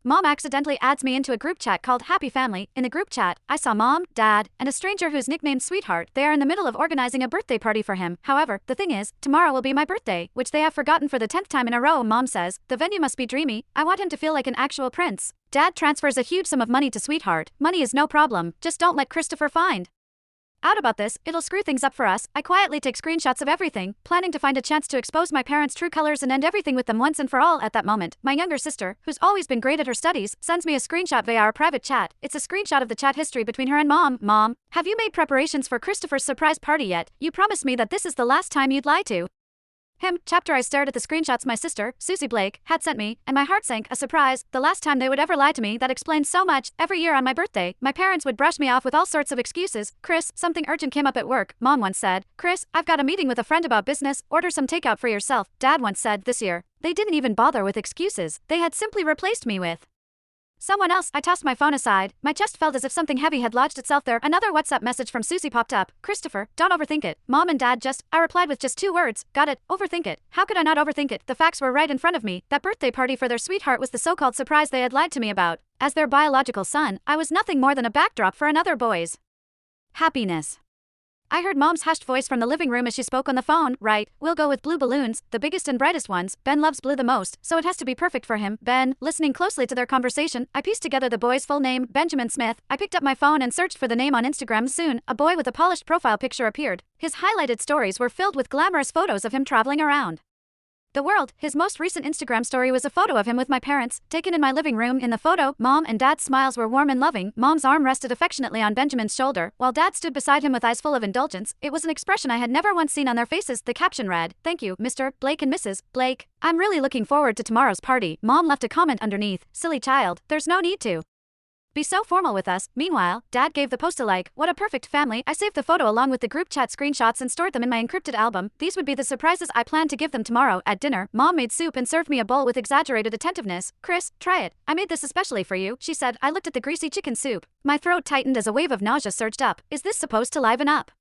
Mom accidentally adds me into a group chat called Happy Family. In the group chat, I saw Mom, Dad, and a stranger who's nicknamed Sweetheart. They are in the middle of organizing a birthday party for him. However, the thing is, tomorrow will be my birthday, which they have forgotten for the 10th time in a row. Mom says, the venue must be dreamy. I want him to feel like an actual prince. Dad transfers a huge sum of money to Sweetheart. Money is no problem, just don't let Christopher find out about this, it'll screw things up for us. I quietly take screenshots of everything, planning to find a chance to expose my parents' true colors and end everything with them once and for all. At that moment, my younger sister, who's always been great at her studies, sends me a screenshot via our private chat. It's a screenshot of the chat history between her and Mom. Mom, have you made preparations for Christopher's surprise party yet? You promised me that this is the last time you'd lie to him. Chapter. I stared at the screenshots my sister, Susie Blake, had sent me, and my heart sank. A surprise, the last time they would ever lie to me. That explains so much. Every year on my birthday, my parents would brush me off with all sorts of excuses. Chris, something urgent came up at work. Mom once said, Chris, I've got a meeting with a friend about business, order some takeout for yourself. Dad once said, this year, they didn't even bother with excuses. They had simply replaced me with someone else. I tossed my phone aside. My chest felt as if something heavy had lodged itself there. Another WhatsApp message from Susie popped up. Christopher, don't overthink it. Mom and Dad just, I replied with just 2 words. Got it, overthink it. How could I not overthink it? The facts were right in front of me. That birthday party for their sweetheart was the so-called surprise they had lied to me about. As their biological son, I was nothing more than a backdrop for another boy's happiness. I heard Mom's hushed voice from the living room as she spoke on the phone. Right, we'll go with blue balloons, the biggest and brightest ones. Ben loves blue the most, so it has to be perfect for him. Ben, listening closely to their conversation, I pieced together the boy's full name, Benjamin Smith. I picked up my phone and searched for the name on Instagram. Soon, a boy with a polished profile picture appeared. His highlighted stories were filled with glamorous photos of him traveling around the world. His most recent Instagram story was a photo of him with my parents, taken in my living room. In the photo, Mom and Dad's smiles were warm and loving. Mom's arm rested affectionately on Benjamin's shoulder, while Dad stood beside him with eyes full of indulgence. It was an expression I had never once seen on their faces. The caption read, "Thank you, Mr. Blake and Mrs. Blake. I'm really looking forward to tomorrow's party." Mom left a comment underneath, "Silly child, there's no need to be so formal with us." Meanwhile, Dad gave the post a like. What a perfect family. I saved the photo along with the group chat screenshots and stored them in my encrypted album. These would be the surprises I planned to give them tomorrow. At dinner, Mom made soup and served me a bowl with exaggerated attentiveness. Chris, try it. I made this especially for you, she said. I looked at the greasy chicken soup. My throat tightened as a wave of nausea surged up. Is this supposed to liven up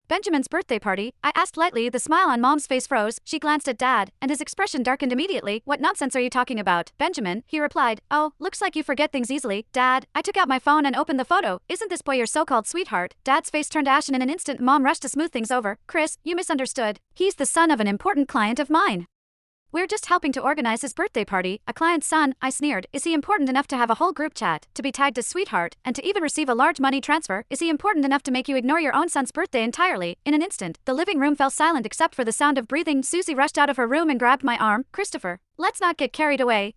Benjamin's birthday party? I asked lightly. The smile on Mom's face froze. She glanced at Dad, and his expression darkened immediately. What nonsense are you talking about, Benjamin? He replied. Oh, looks like you forget things easily, Dad. I took out my phone and opened the photo. Isn't this boy your so-called sweetheart? Dad's face turned ashen in an instant. Mom rushed to smooth things over. Chris, you misunderstood. He's the son of an important client of mine. We're just helping to organize his birthday party. A client's son, I sneered. Is he important enough to have a whole group chat, to be tagged as sweetheart, and to even receive a large money transfer? Is he important enough to make you ignore your own son's birthday entirely? In an instant, the living room fell silent except for the sound of breathing. Susie rushed out of her room and grabbed my arm. Christopher, let's not get carried away.